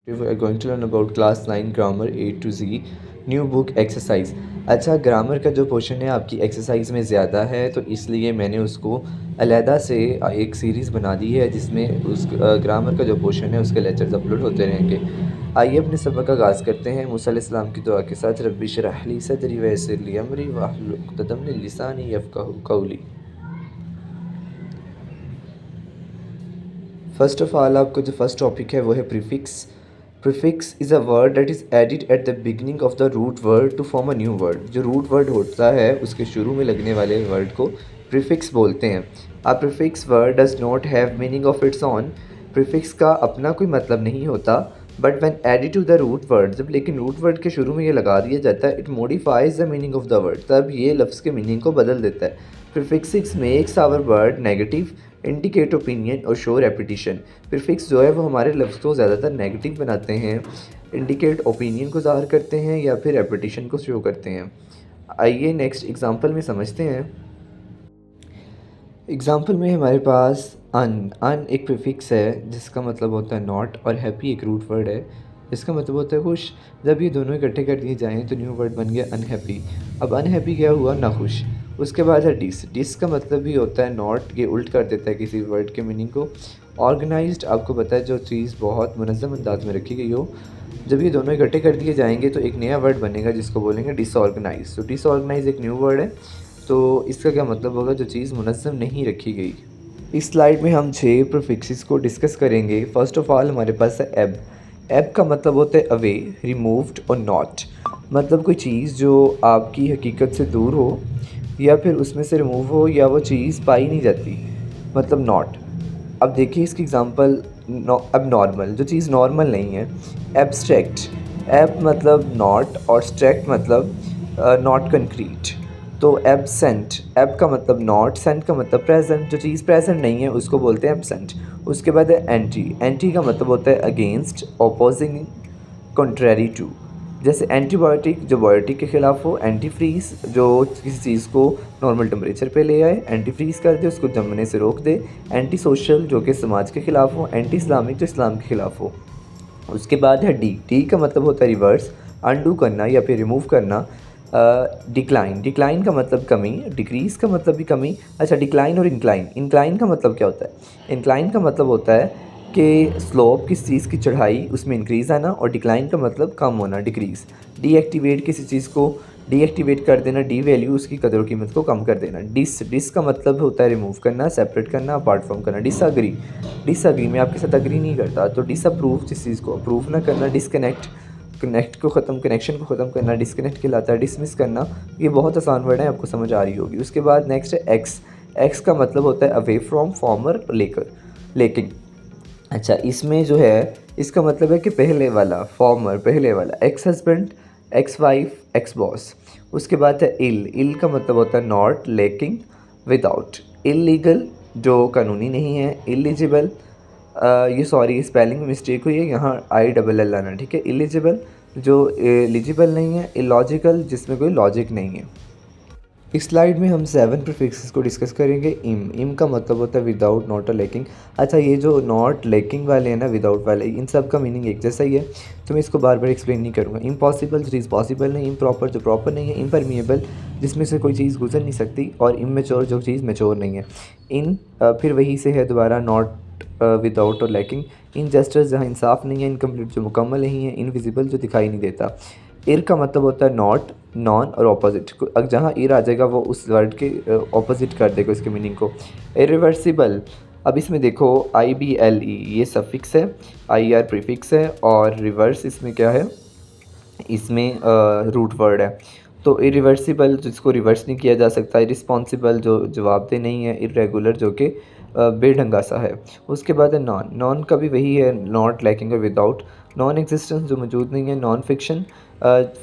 We are going to learn about class 9 grammar A to Z new book exercise. अच्छा, grammar का जो portion है आपकी exercise में ज़्यादा है, तो इसलिए मैंने उसको अलहदा से एक सीरीज़ बना दी है जिसमें उस ग्रामर का जो पोर्शन है उसके लेक्चर्स अपलोड होते रहेंगे। आइए अपने सबक का आगाज़ करते हैं मूसा अलैहिस्सलाम की दुआ के साथ। रब्बि इश्रह ली सदरी वयस्सिर ली अमरी वाहलुल उक़दतम मिन लिसानी यफ़क़हू क़ौली। फ़र्स्ट ऑफ़ ऑल आपको जो फर्स्ट टॉपिक है वो है prefix. Prefix is a word that is added at the beginning of the root word to form a new word. जो रूट वर्ड होता है उसके शुरू में लगने वाले वर्ड को प्रीफिक्स बोलते हैं। A prefix word does not have meaning of its own. Prefix का अपना कोई मतलब नहीं होता, but when added to the root word, जब लेकिन रूट वर्ड के शुरू में ये लगा दिया जाता है, it modifies the meaning of the word, तब ये लफ्ज़ के मीनिंग को बदल देता है। Prefix makes our word negative, indicate opinion और शो रेपिटिशन। प्रीफिक्स जो है वो हमारे लफ्ज़ को ज़्यादातर नेगेटिव बनाते हैं, इंडिकेट ओपिनियन को ज़ाहिर करते हैं या फिर रेपिटिशन को शो करते हैं। आइए नेक्स्ट एग्जांपल में समझते हैं। एग्जांपल में हमारे पास अन एक प्रीफिक्स है जिसका मतलब होता है नॉट, और हैप्पी एक रूट वर्ड है जिसका मतलब होता है खुश। जब ये दोनों इकट्ठे कर दिए जाएँ तो न्यू वर्ड बन गया अनहैप्पी। अब अनहैप्पी क्या हुआ, नाखुश। उसके बाद है डिस। डिस का मतलब भी होता है नॉट, ये उल्ट कर देता है किसी वर्ड के मीनिंग को। ऑर्गेनाइज्ड आपको पता है जो चीज़ बहुत मुनज़्ज़म अंदाज में रखी गई हो। जब ये दोनों इकट्ठे कर दिए जाएंगे तो एक नया वर्ड बनेगा जिसको बोलेंगे डिसऑर्गेनाइज। तो डिसऑर्गेनाइज एक न्यू वर्ड है, तो इसका क्या मतलब होगा, जो चीज़ मुनज़्ज़म नहीं रखी गई। इस स्लाइड में हम 6 प्रीफिक्सेस को डिस्कस करेंगे। फर्स्ट ऑफ ऑल हमारे पास है एब। एब का मतलब होता है अवे, रिमूव्ड और नॉट। मतलब कोई चीज़ जो आपकी हकीकत से दूर हो या फिर उसमें से रिमूव हो या वो चीज़ पाई नहीं जाती, मतलब नॉट। अब देखिए इसकी एग्जांपल, अब नॉर्मल, जो चीज़ नॉर्मल नहीं है। एब्स्ट्रैक्ट, एब मतलब नॉट और स्ट्रैक्ट मतलब नॉट कंक्रीट। तो एबसेंट, एब का मतलब नॉट, सेंट का मतलब प्रेजेंट, जो चीज़ प्रेजेंट नहीं है उसको बोलते हैं एबसेंट। उसके बाद है एंटी। एंटी का मतलब होता है अगेंस्ट, ऑपोजिंग, कंट्रेरी टू। जैसे एंटीबायोटिक जो बायोटिक के ख़िलाफ़ हो, एंटी फ्रीज जो किसी चीज़ को नॉर्मल टेम्परेचर पे ले आए, एंटी फ्रीज कर दे, उसको जमने से रोक दे। एंटी सोशल जो कि समाज के ख़िलाफ़ हो, एंटी इस्लामिक जो इस्लाम के ख़िलाफ़ हो। उसके बाद है डी। डी का मतलब होता है रिवर्स, अनडू करना या फिर रिमूव करना। डिक्लाइन, डिक्लाइन का मतलब कमी, डिक्रीज़ का मतलब भी कमी। अच्छा, डिक्लाइन और इंक्लाइन, इंक्लाइन का मतलब क्या होता है? इंक्लाइन का मतलब होता है कि स्लोप किस चीज़ की चढ़ाई उसमें इंक्रीज़ आना, और डिक्लाइन का मतलब कम होना, डिक्रीज़। डीएक्टिवेट किसी चीज़ को डीएक्टिवेट कर देना, डी वैल्यू उसकी कदर कीमत को कम कर देना। डिस, डिस का मतलब होता है रिमूव करना, सेपरेट करना, अपार्ट फ्रॉम करना। डिसअग्री, डिसअग्री मैं आपके साथ अग्री नहीं करता, तो डिसअप्रूव जिस चीज़ को अप्रूव ना करना। डिसकनेक्ट, कनेक्ट को ख़त्म, कनेक्शन को ख़त्म करना डिसकनेक्ट कहलाता है। डिसमिस करना, ये बहुत आसान वर्ड है, आपको समझ आ रही होगी। उसके बाद नेक्स्ट है एक्स। एक्स का मतलब होता है अवे फ्रॉम, फॉर्मर, लेकर, लेकिन। अच्छा, इसमें जो है इसका मतलब है कि पहले वाला, फॉर्मर पहले वाला, ex husband, ex wife, ex boss. उसके बाद है इल। इल का मतलब होता है नॉट, लेकिन, विदाउट। इलीगल जो कानूनी नहीं है। इलिजिबल, ये सॉरी स्पेलिंग मिस्टेक हुई है, यहाँ आई डबल एल आना, ठीक है। इलिजिबल जो एलिजिबल नहीं है। इलॉजिकल जिसमें कोई लॉजिक नहीं है। इस स्लाइड में हम 7 प्रीफिक्सेस को डिस्कस करेंगे। इम का मतलब होता है विदाउट, नॉट और लेकिंग। अच्छा, ये जो नॉट, लेकिंग वाले हैं ना, विदाउट वाले, इन सब का मीनिंग एक जैसा ही है, तो मैं इसको बार बार एक्सप्लेन नहीं करूँगा। इम्पॉसिबल जो चीज़ पॉसिबल नहीं, इम्प्रॉपर जो प्रॉपर नहीं है, इम्परमिएबल जिसमें से कोई चीज़ गुजर नहीं सकती, और इमेच्योर जो चीज़ मेच्योर नहीं है। फिर वही से है दोबारा, नॉट, विदाउट और लैकिंग। इनजस्टिस जहाँ इंसाफ नहीं है। इनकम्प्लीट जो मुकम्मल नहीं है। इनविजिबल जो दिखाई नहीं देता। इर का मतलब होता है नॉट, नॉन और ऑपोजिट। अब जहाँ इर आ जाएगा वो उस वर्ड के ऑपोजिट कर देगा उसके मीनिंग को। इरिवर्सिबल, अब इसमें देखो आई बी एल ई ये सफिक्स है, आई आर प्रीफिक्स है, और रिवर्स इसमें क्या है, इसमें रूट वर्ड है। तो इरिवर्सिबल जिसको रिवर्स नहीं किया जा सकता। इरिस्पॉन्सिबल जो जवाबदेह नहीं है। इरेगुलर जो कि बेढंगा सा है। उसके बाद है नॉन। नॉन का भी वही है, नॉट, लैकिंग और विदाउट। नॉन एग्जिस्टेंस जो मौजूद नहीं है। नॉन फिक्शन,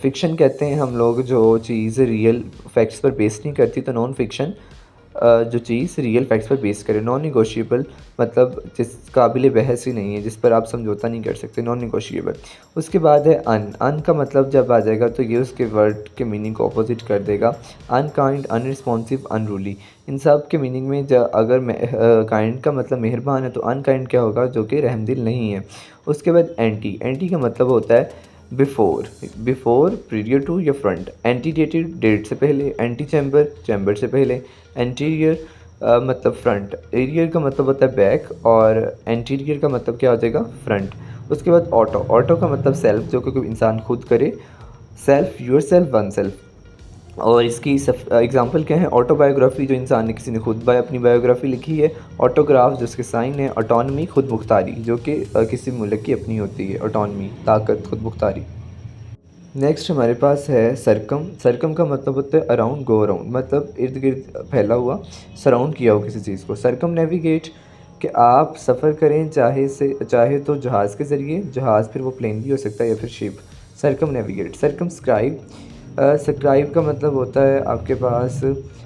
फिक्शन कहते हैं हम लोग जो चीज़ रियल फैक्ट्स पर बेस नहीं करती, तो नॉन फिक्शन। जो चीज़ रियल फैक्ट्स पर बेस करे। नॉन नेगोशिएबल मतलब जिस काबिल बहस ही नहीं है, जिस पर आप समझौता नहीं कर सकते, नॉन नेगोशिएबल। उसके बाद है अन का मतलब जब आ जाएगा तो ये उसके वर्ड के मीनिंग को अपोजिट कर देगा। अनकाइंड, अनरिस्पॉन्सिव, अनरूली, इन सब के मीनिंग में अगर काइंड का मतलब मेहरबान है तो अनकाइंड क्या होगा, जो कि रहमदिल नहीं है। उसके बाद एंटी का मतलब होता है बिफोर, बिफोर पीरियड टू या फ्रंट, एंटीडेटेड डेट से पहले, एंटी चैम्बर चैम्बर से पहले, एंटीरियर मतलब फ्रंट, एरियर का मतलब होता है बैक, और एंटीरियर का मतलब क्या हो जाएगा, फ्रंट। उसके बाद ऑटो, ऑटो का मतलब सेल्फ, जो कि कोई इंसान खुद करे, self, your self, one self. और इसकी एग्जांपल क्या है, ऑटोबायोग्राफी जो इंसान ने किसी ने खुद अपनी बायोग्राफी लिखी है, ऑटोग्राफ जिसके साइन है, ऑटोनमी खुद मुख्तारी, जो कि किसी मुल्क की अपनी होती है, ऑटोनमी ताकत, खुद मुख्तारी। नेक्स्ट हमारे पास है सरकम। सरकम का मतलब होता है अराउंड, गो अराउंड, मतलब इर्द गिर्द फैला हुआ, सराउंड किया हो किसी चीज़ को। सरकम नेविगेट, कि आप सफ़र करें चाहे तो जहाज़ के ज़रिए, जहाज़ फिर वो प्लेन भी हो सकता है या फिर शिप। सरकम नेविगेट। सरकमस्क्राइब, स्क्राइब का मतलब होता है आपके पास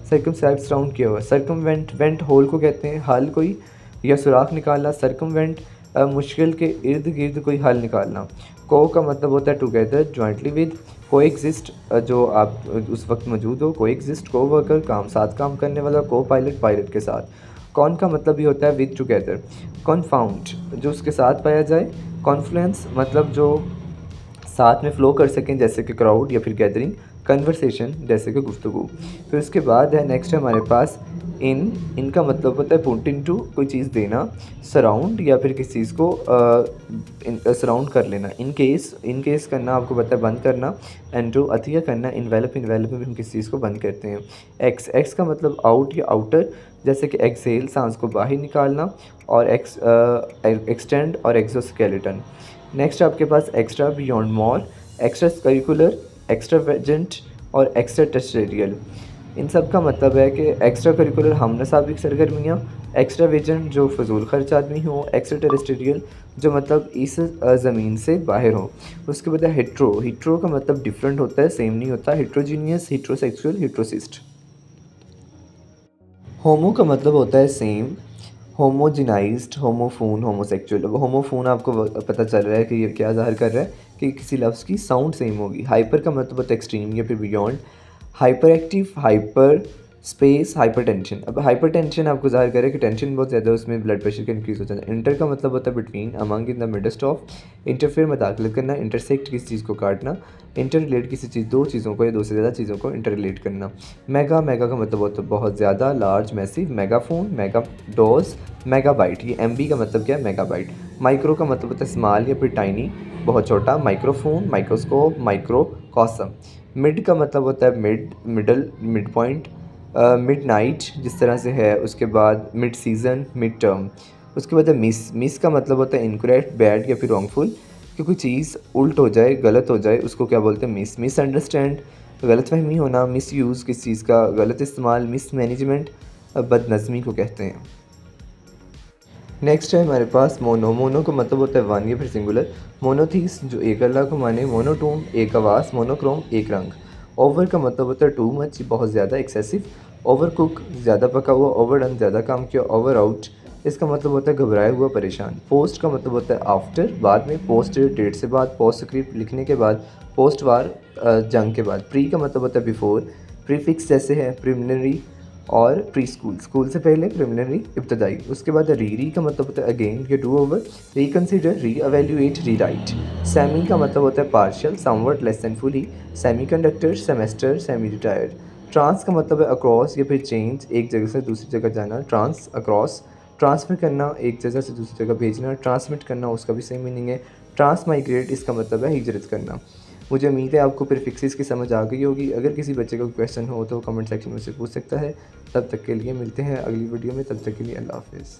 सरकमस्क्राइब, सराउंड किया हुआ। सरकमवेंट, वेंट होल को कहते हैं, हल कोई या सुराख निकालना। सरकमवेंट मुश्किल के इर्द गिर्द कोई हल निकालना। को का मतलब होता है टुगेदर, जॉइंटली विद। को एग्जिस्ट, जो आप उस वक्त मौजूद हो। को एग्जिस्ट, को वर्कर काम साथ काम करने वाला। को पायलट, पायलट के साथ। कौन का मतलब भी होता है विद, टुगेदर। कॉन्फाउंड, जो उसके साथ पाया जाए। कॉन्फ्लुएंस मतलब जो साथ में फ़्लो कर सकें, जैसे कि क्राउड या फिर गैदरिंग। कन्वर्सेशन, जैसे कि गुफ्तगू। फिर उसके बाद है नेक्स्ट है हमारे पास इनका मतलब होता है पुट इनटू, कोई चीज़ देना। सराउंड, या फिर किसी चीज़ को सराउंड कर लेना। इन केस करना आपको पता है बंद करना। एंड्रो अतिया करना। इन्वेलप, इन्वेलप में हम किसी चीज़ को बंद करते हैं। एक्स का मतलब आउट या आउटर, जैसे कि एक्सेल सांस को बाहर निकालना। और एक्सटेंड और एक्सोस्केलेटन। नेक्स्ट आपके पास एक्स्ट्रा, बियॉन्ड, मोर, एक्स्ट्रा करिकुलर, एक्स्ट्रावेजेंट और एक्स्ट्रा टेरिtoriयल। इन सब का मतलब है कि एक्स्ट्रा करिकुलर हम नसाबिक सरगर्मियाँ, एक्स्ट्रा वेजेंट जो फजूल खर्च आदमी हो, एक्स्ट्रा टेरिtoriयल जो मतलब इस ज़मीन से बाहर हो। उसके बाद है हिट्रो। हिट्रो का मतलब डिफरेंट होता है, सेम नहीं होता। हिट्रोजीनियस, हिट्रोसेक्सुअल, हिट्रोसिस्ट। होमो का मतलब होता है सेम। Homogenized, homophone, homosexual. अब होमोफोन आपको पता चल रहा है कि ये क्या ज़ाहिर कर रहा है कि किसी लफ्ज़ की साउंड सेम होगी। हाइपर का मतलब होता है एक्सट्रीम या फिर beyond. Hyper active, hyper space, hyper tension. अब हाइपर टेंशन आपको ज़ाहिर करे कि टेंशन बहुत ज़्यादा है, उसमें ब्लड प्रेशर का इंक्रीज़ हो जाता है। इंटर का मतलब होता है between, among, in the midst of. Interfere मदाखलत करना। इंटरसेक्ट, किसी चीज़ को काटना। इंटर रिलेट, किसी चीज़, दो चीज़ों को या दो से ज़्यादा चीज़ों को इंटर रिलेट करना। मेगा, मेगा का मतलब होता है बहुत ज़्यादा, large, massive. Megaphone, mega dose, megabyte. ये एमबी का मतलब क्या है, मेगाबाइट। माइक्रो का मतलब होता है स्मॉल या फिर टाइनी, बहुत छोटा। Microphone, microscope, माइक्रोकॉस्म। मिड का मतलब होता है mid, middle, mid point. Mid night जिस तरह से है। उसके बाद मिड सीज़न, मिड टर्म। उसके बाद है मिस। मिस का मतलब होता है इनकरेक्ट, बैड या फिर रॉन्गफुल, कि कोई चीज़ उल्ट हो जाए, गलत हो जाए, उसको क्या बोलते हैं, मिस। मिसअंडरस्टैंड, गलतफहमी होना। मिस यूज़, किस चीज़ का गलत इस्तेमाल। मिस मैनेजमेंट, बदनज़मी को कहते हैं। नेक्स्ट है हमारे पास मोनो। मोनो का मतलब होता है वन या फिर सिंगुलर। मोनोथीस, जो एक अल्लाह को माने। मोनोटोन, एक आवाज़। मोनोक्रोम, एक रंग। ओवर का मतलब होता है टू मच, बहुत ज़्यादा, एक्सेसिव। ओवर कुक, ज़्यादा पका हुआ। ओवर डन, ज़्यादा काम किया। ओवर आउट, इसका मतलब होता है घबराया हुआ, परेशान। पोस्ट का मतलब होता है आफ्टर, बाद में। पोस्ट डेट से बाद। पोस्ट स्क्रिप्ट, लिखने के बाद। पोस्ट वार, जंग के बाद। प्री का मतलब होता है बिफोर। प्रीफिक्स जैसे है प्रिलिमिनरी और प्री स्कूल, स्कूल से पहले, प्रिलिमिनरी, इब्तदाई। उसके बाद री का मतलब होता है अगेन या do over. Reconsider, reevaluate, rewrite. Semi का मतलब होता है partial, somewhat, less than fully. Semiconductor, semester, semi retired. Trans का मतलब है अक्रॉस या फिर चेंज, एक जगह से दूसरी जगह जाना। Trans, across. ट्रांसफ़र करना, एक जगह से दूसरी जगह भेजना। ट्रांसमिट करना, उसका भी सेम मीनिंग है। ट्रांसमाइग्रेट, इसका मतलब है हिजरत करना। मुझे उम्मीद है आपको प्रीफिक्सेस की समझ आ गई होगी। अगर किसी बच्चे का कोई क्वेश्चन हो तो कमेंट सेक्शन में से पूछ सकता है। तब तक के लिए मिलते हैं अगली वीडियो में, तब तक के लिए अल्लाह हाफ़िज़।